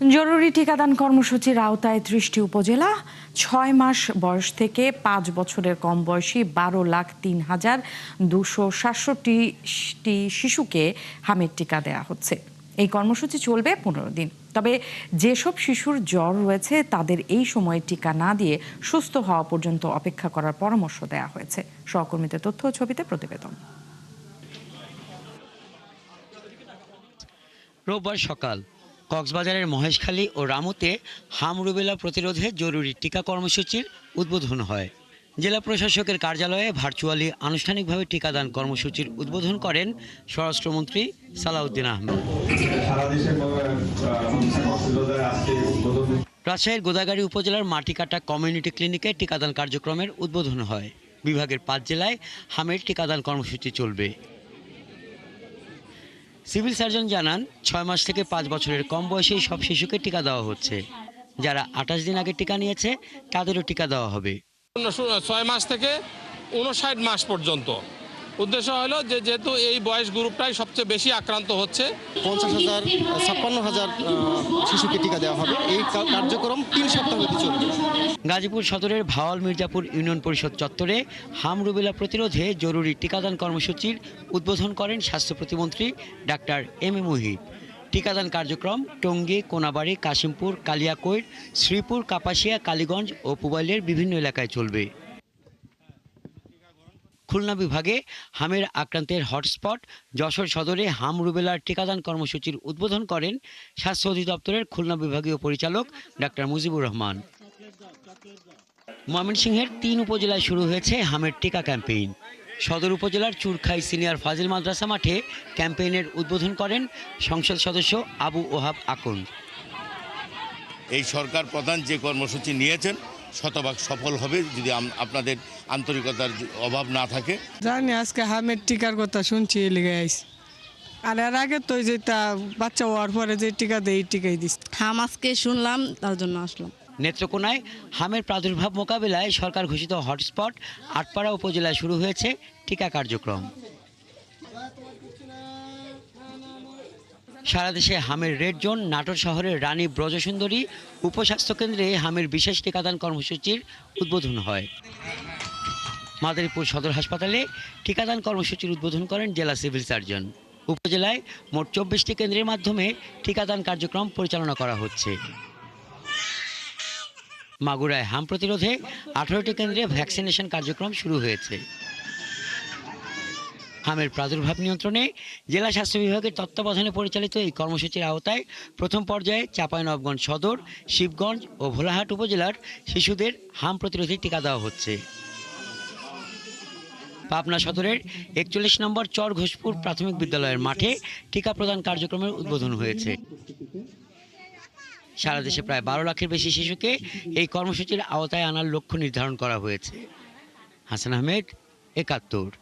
জরুরি টিকাদান কর্মসূচির আওতায় ৩০টি উপজেলা ৬ মাস বয়স থেকে ৫ বছরের কম বয়সী ১২,৩,২৬৭টি শিশুকে হামের টিকা দেয়া হচ্ছে। এই কর্মসূচি চলবে ১৫ দিন। তবে যেসব শিশুর জ্বর রয়েছে তাদের এই সময়ে টিকা না দিয়ে সুস্থ হওয়া পর্যন্ত অপেক্ষা করার পরামর্শ দেওয়া হয়েছে। সহকর্মীদের তথ্য ও ছবিতে প্রতিবেদন। রোববার সকাল কক্সবাজারের মহেশখালী ও রামুতে হাম রুবেলা প্রতিরোধে জরুরি টিকা কর্মসূচির উদ্বোধন হয়। জেলা প্রশাসকের কার্যালয়ে ভার্চুয়ালি আনুষ্ঠানিকভাবে টিকাদান কর্মসূচির উদ্বোধন করেন স্বরাষ্ট্রমন্ত্রী সালাউদ্দিন আহমেদ। রাজশাহীর গোদাগাড়ী উপজেলার মাটিকাটা কমিউনিটি ক্লিনিকে টিকাদান কার্যক্রমের উদ্বোধন হয়। বিভাগের ৫ জেলায় হামের টিকাদান কর্মসূচি চলবে। সিভিল সার্জন জানান, ৬ মাস থেকে ৫ বছরের কম বয়সী সব শিশুকে টিকা দেওয়া হচ্ছে। যারা ২৮ দিন আগে টিকা নিয়েছে তাদেরও টিকা দেওয়া হবে। ৬ মাস থেকে ৫৯ মাস পর্যন্ত। উদ্দেশ্য হলো যেহেতু এই বয়স গ্রুপটাই সবচেয়ে বেশি আক্রান্ত হচ্ছে, ৫০,০০০ ৫৬,০০০ শিশুকে টিকা দেওয়া হবে। এই কার্যক্রম ৩ সপ্তাহ ব্যাপী চলবে। গাজীপুর সদরের ভাওয়াল মির্জাপুর ইউনিয়ন পরিষদ চত্বরে হাম রুবেলা প্রতিরোধে জরুরি টিকাদান কর্মসূচির উদ্বোধন করেন স্বাস্থ্য প্রতিমন্ত্রী ডাক্তার এম এ মুহিত। টিকাদান কার্যক্রম টঙ্গী, কোনাবাড়ী, কাশিমপুর, কালিয়াকৈর, শ্রীপুর, কাপাসিয়া, কালীগঞ্জ ও পুবাইলের বিভিন্ন এলাকায় চলবে। খুলনা বিভাগে হামের আক্রান্তের হটস্পট যশোর সদরে হাম রুবেলার টিকাদান কর্মসূচির উদ্বোধন করেন স্বাস্থ্য অধিদপ্তরের খুলনা বিভাগীয় পরিচালক ডাক্তার মুজিবুর রহমান। ময়মনসিংহের ৩ উপজেলায় শুরু হয়েছে হামের টিকা ক্যাম্পেইন। সদর উপজেলার চুরখাই সিনিয়র ফাজিল মাদ্রাসা মাঠে ক্যাম্পেইনের উদ্বোধন করেন সংসদ সদস্য আবু ওহাব আকন। এই সরকার প্রধান যে কর্মসূচি নিয়েছেন শতভাগ সফল হবে যদি আপনাদের আন্তরিকতার অভাব না থাকে। জানি আজকে হামের টিকার কথা শুনছি, লেগে আইসি। আর এর আগে তো যেটা বাচ্চা হওয়ার পরে যে টিকা দেয় এই টিকাই দিস। হাম আজকে শুনলাম, তার জন্য আসলাম। নেত্রকোনায় হামের প্রাদুর্ভাব মোকাবিলায় সরকার ঘোষিত হটস্পট আটপাড়া উপজেলায় শুরু হয়েছে টিকা কার্যক্রম। সারা দেশে হামের রেড জোন নাটোর শহরের রানী ব্রজসুন্দরী উপস্বাস্থ্য কেন্দ্রে হামের বিশেষ টিকাদান কর্মসূচির উদ্বোধন হয়। মাদারীপুর সদর হাসপাতালে টিকাদান কর্মসূচির উদ্বোধন করেন জেলা সিভিল সার্জন। উপজেলায় মোট ২৪টি কেন্দ্রের মাধ্যমে টিকাদান কার্যক্রম পরিচালনা করা হচ্ছে। মাগুরায় হাম প্রতিরোধে ১৮টি কেন্দ্রে ভ্যাকসিনেশন কার্যক্রম শুরু হয়েছে। হামের প্রাদুর্ভাব নিয়ন্ত্রণে জেলা স্বাস্থ্য বিভাগের তত্ত্বাবধানে পরিচালিত এই কর্মসূচির আওতায় প্রথম পর্যায়ে চাঁপাইনবাবগঞ্জ সদর, শিবগঞ্জ ও ভোলাহাট উপজেলার শিশুদের হাম প্রতিরোধী টিকা দেওয়া হচ্ছে। পাবনা সদরের ৪১ নম্বর চর ঘোষপুর প্রাথমিক বিদ্যালয়ের মাঠে টিকা প্রদান কার্যক্রমের উদ্বোধন হয়েছে। সারা দেশে প্রায় ১২ লাখের বেশি শিশুকে এই কর্মসূচির আওতায় আনার লক্ষ্য নির্ধারণ করা হয়েছে। হাসান আহমেদ, ৭১।